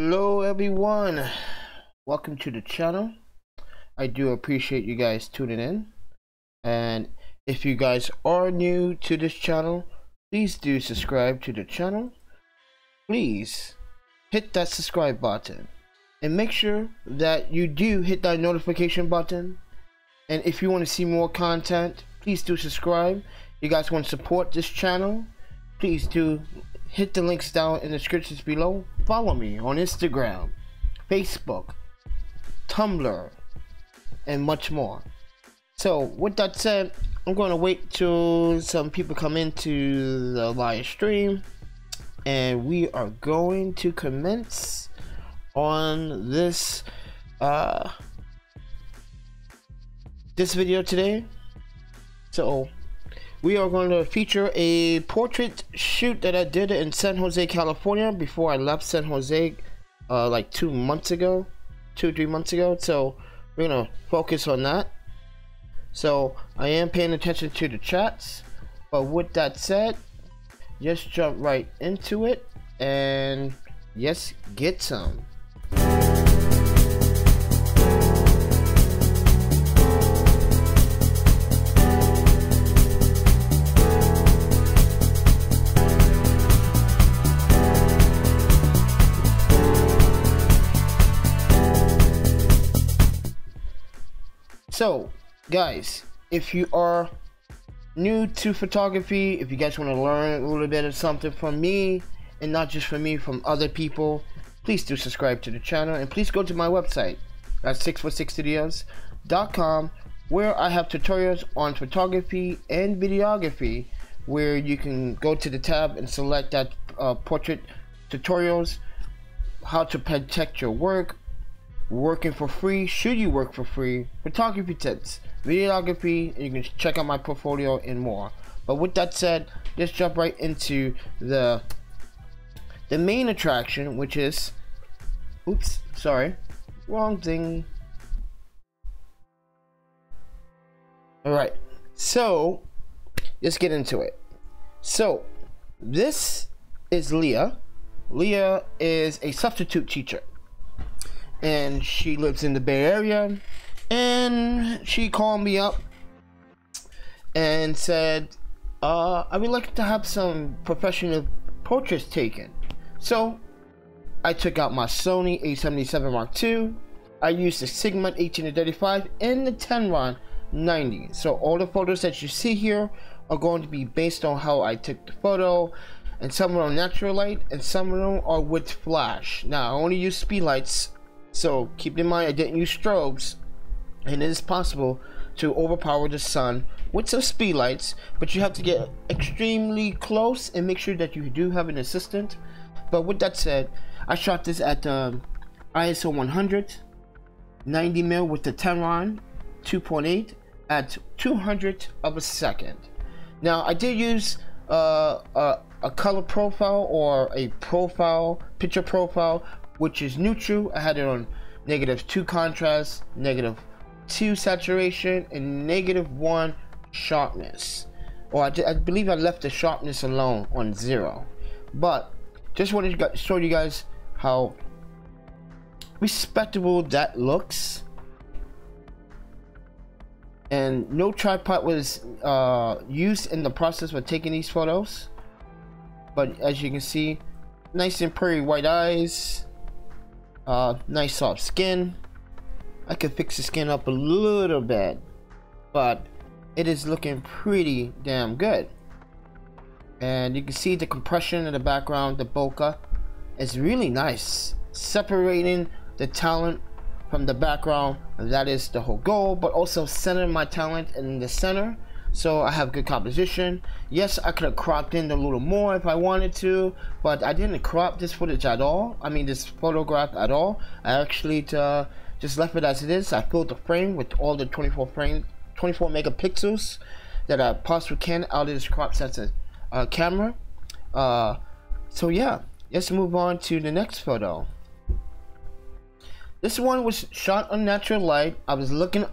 Hello everyone, welcome to the channel. I do appreciate you guys tuning in, and if you guys are new to this channel, please do subscribe to the channel. Please hit that subscribe button and make sure that you do hit that notification button. And if you want to see more content, please do subscribe. You guys want to support this channel, please do hit the links down in the descriptions below. Follow me on Instagram, Facebook, Tumblr, and much more. So with that said, I'm going to wait till some people come into the live stream, and we are going to commence on this this video today. So we are going to feature a portrait shoot that I did in San Jose, California before I left San Jose like 2 months ago, 2-3 months ago. So we're gonna focus on that. So I am paying attention to the chats, but with that said, just jump right into it and yes, get some. So guys, if you are new to photography, if you guys want to learn a little bit of something from me, and not just from me, from other people, please do subscribe to the channel, and please go to my website at 6for6studios.com, where I have tutorials on photography and videography, where you can go to the tab and select that portrait tutorials, how to protect your work, working for free, should you work for free, photography tips, videography, and you can check out my portfolio and more. But with that said, let's jump right into the main attraction, which is, oops, sorry, wrong thing. Alright, so let's get into it. So this is Leah. Leah is a substitute teacher, and she lives in the Bay Area, and she called me up and said, I would like to have some professional portraits taken. So I took out my Sony A77 Mark II. I used the Sigma 18-35 and the Pateron 90. So all the photos that you see here are going to be based on how I took the photo, and some are natural light and some of them are with flash. Now I only use speed lights, so keep in mind I didn't use strobes, and it is possible to overpower the sun with some speed lights, but you have to get extremely close and make sure that you do have an assistant. But with that said, I shot this at ISO 100, 90mm with the Pateron 2.8 at 200 of a second. Now I did use a color profile, or a profile, picture profile, which is neutral. I had it on -2 contrast, -2 saturation, and -1 sharpness. Or I believe I left the sharpness alone on 0. But just wanted to show you guys how respectable that looks. And no tripod was used in the process of taking these photos. But as you can see, nice and pretty white eyes, nice soft skin. I could fix the skin up a little bit, but it is looking pretty damn good. And you can see the compression in the background, the bokeh is really nice, separating the talent from the background. That is the whole goal, but also center my talent in the center, so I have good composition. Yes, I could have cropped in a little more if I wanted to, but I didn't crop this footage at all. I mean, this photograph at all. I actually just left it as it is. I filled the frame with all the 24 megapixels that I possibly can out of this crop sensor camera. So yeah, let's move on to the next photo. This one was shot on natural light. I was looking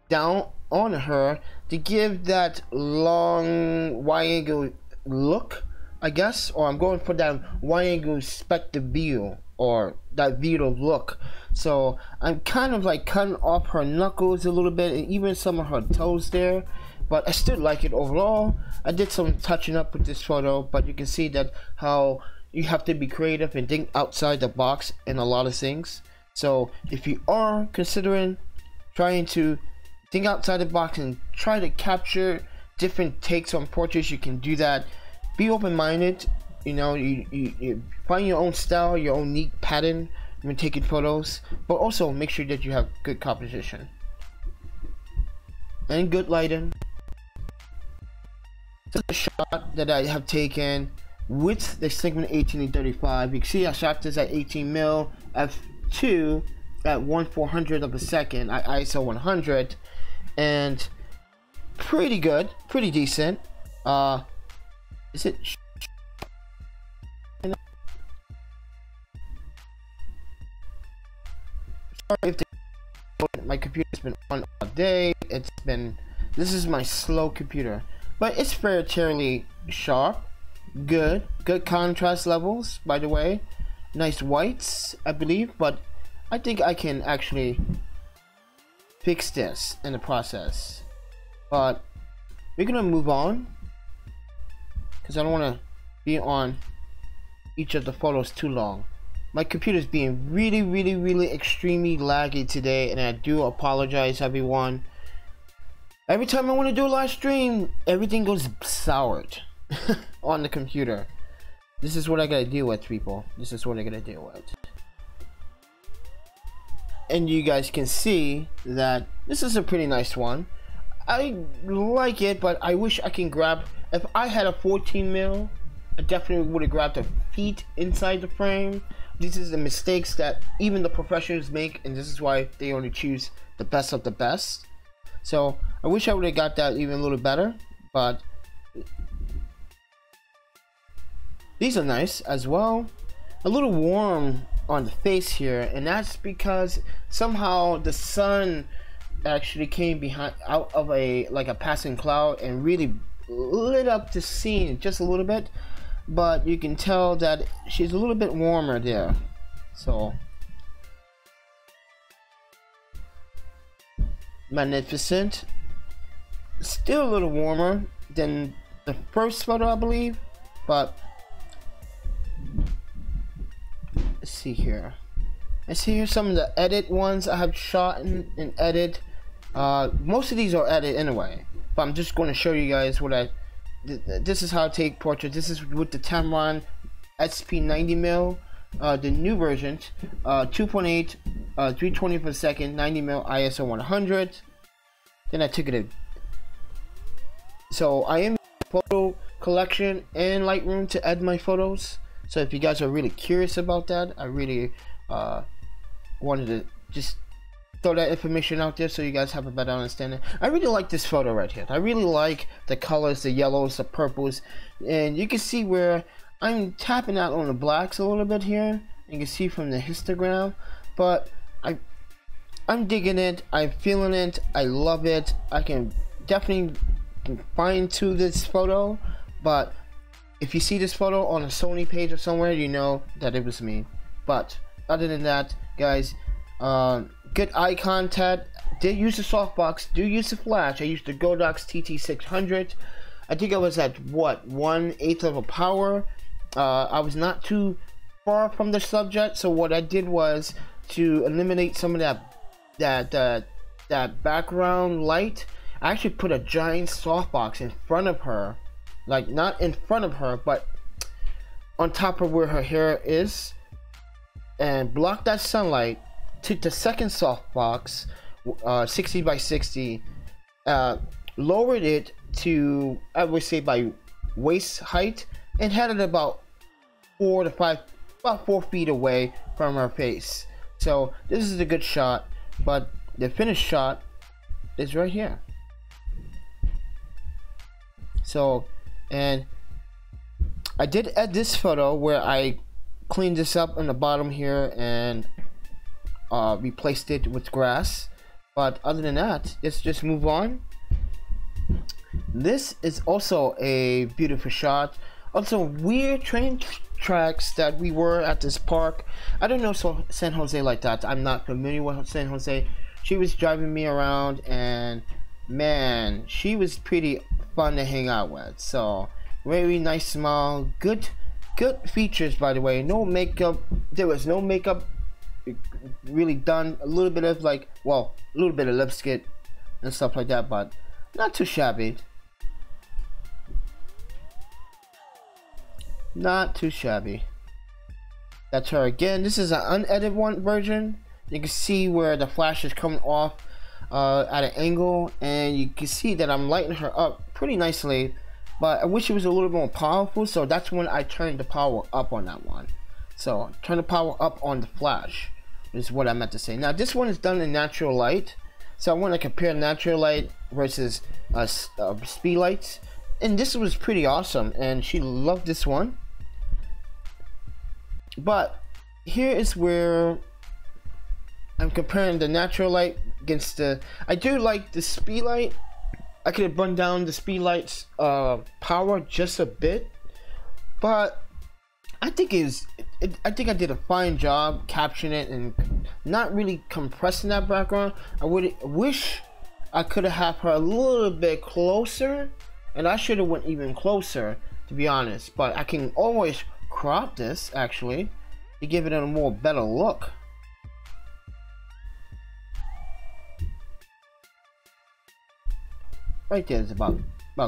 down on her to give that long wide angle look, I guess, or I'm going for that wide angle perspective view or that video look. So I'm kind of like cutting off her knuckles a little bit and even some of her toes there, but I still like it overall. I did some touching up with this photo, but you can see that how you have to be creative and think outside the box in a lot of things. So if you are considering trying to think outside the box and try to capture different takes on portraits, you can do that. Be open-minded. You know, you find your own style, your own neat pattern when taking photos, but also make sure that you have good composition and good lighting. This is a shot that I have taken with the Sigma 18-35. You can see I shot this at 18mm f2 at 1/400 of a second at ISO 100, and pretty good, pretty decent. Is it? Sorry if my computer's been on all day. This is my slow computer, but it's fairly sharp. Good contrast levels, by the way. Nice whites, I believe, but I think I can actually fix this in the process. But we're gonna move on because I don't want to be on each of the photos too long. My computer's being really extremely laggy today, and I do apologize, everyone. Every time I want to do a live stream, everything goes soured on the computer. This is what I gotta deal with, people. This is what I gotta deal with. And you guys can see that this is a pretty nice one. I like it, but I wish I can grab. If I had a 14mm, I definitely would have grabbed the feet inside the frame. These are the mistakes that even the professionals make, and this is why they only choose the best of the best. So I wish I would have got that even a little better, but these are nice as well. A little warm on the face here, and that's because somehow the sun actually came out of a passing cloud and really lit up the scene just a little bit. But you can tell that she's a little bit warmer there. So magnificent. Still a little warmer than the first photo, I believe, but let's see here. Let's see here some of the edit ones I have shot and edit. Most of these are edit anyway, but I'm just going to show you guys what this is how I take portraits. This is with the Pateron SP 90mm, the new version, 2.8, 320 per second, 90mm ISO 100. Then I took it. So I am photo collection in Lightroom to edit my photos. So if you guys are really curious about that, I really wanted to just throw that information out there so you guys have a better understanding. I really like this photo right here. I really like the colors, the yellows, the purples, and you can see where I'm tapping out on the blacks a little bit here. You can see from the histogram, but I'm digging it. I'm feeling it. I love it. I can definitely fine tune this photo, but if you see this photo on a Sony page or somewhere, you know that it was me. But other than that, guys, good eye contact. Did use the softbox. Do use the flash. I used the Godox TT600. I think I was at what, 1/8 of a power. I was not too far from the subject, so what I did was to eliminate some of that background light. I actually put a giant softbox in front of her, like not in front of her, but on top of where her hair is, and blocked that sunlight. Took the second softbox, 60 by 60, lowered it to, I would say, by waist height, and had it about 4 feet away from her face. So this is a good shot, but the finished shot is right here. So, and I did add this photo where I cleaned this up on the bottom here and replaced it with grass, but other than that, let's just move on. This is also a beautiful shot. Also weird tracks that we were at this park. I don't know San Jose like that. I'm not familiar with San Jose. She was driving me around, and man, she was pretty fun to hang out with. So very nice smile, good features, by the way. No makeup. There was no makeup really done. A little bit of like, well, a little bit of lipstick and stuff like that, but not too shabby. Not too shabby. That's her again. This is an unedited version. You can see where the flash is coming off at an angle, and you can see that I'm lighting her up pretty nicely, but I wish it was a little more powerful, so that's when I turned the power up on that one. So turn the power up on the flash is what I meant to say. Now this one is done in natural light, so I want to compare natural light versus speed lights, and this was pretty awesome, and she loved this one. But here is where I'm comparing the natural light against the, I do like the speed light. I could have brought down the speed light's power just a bit, but I think I think I did a fine job capturing it and not really compressing that background. I would wish I could have had her a little bit closer, and I should have went even closer, to be honest. But I can always crop this actually to give it a more better look. Right there is about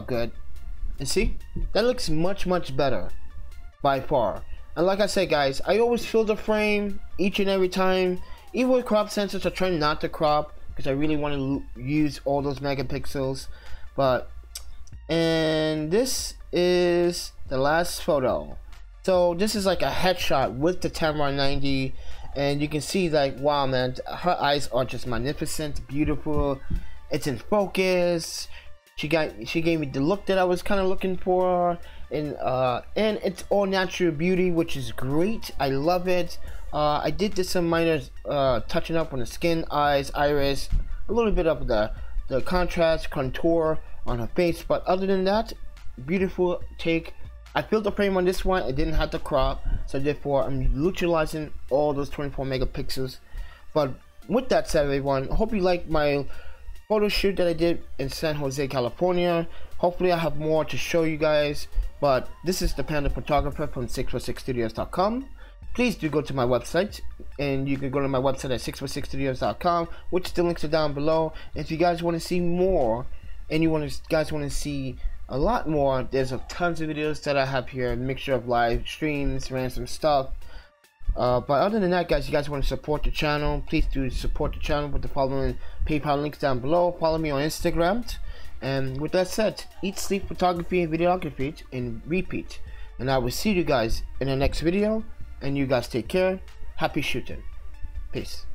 good. And see, that looks much better by far. And like I said, guys, I always fill the frame each and every time. Even with crop sensors, I try not to crop because I really want to use all those megapixels. And this is the last photo. So this is like a headshot with the Pateron 90, and you can see like, wow, man, her eyes are just magnificent, beautiful. It's in focus. She gave me the look that I was kind of looking for, and it's all natural beauty, which is great. I love it. I did some minor touching up on the skin, eyes, iris, a little bit of the contrast, contour on her face, but other than that, beautiful take. I filled the frame on this one. I didn't have to crop, so therefore I'm utilizing all those 24 megapixels. But with that said, everyone, I hope you like my photo shoot that I did in San Jose, California. Hopefully I have more to show you guys, but this is the Panda Photographer from 646studios.com. Please do go to my website, and you can go to my website at 646studios.com, which the links are down below. If you guys want to see more, and guys want to see a lot more, there's a tons of videos that I have here, a mixture of live streams, random stuff. But other than that, guys, you guys want to support the channel, please do support the channel with the following PayPal links down below. Follow me on Instagram. And with that said, eat, sleep, photography, and videography, and repeat. And I will see you guys in the next video. And you guys take care. Happy shooting. Peace.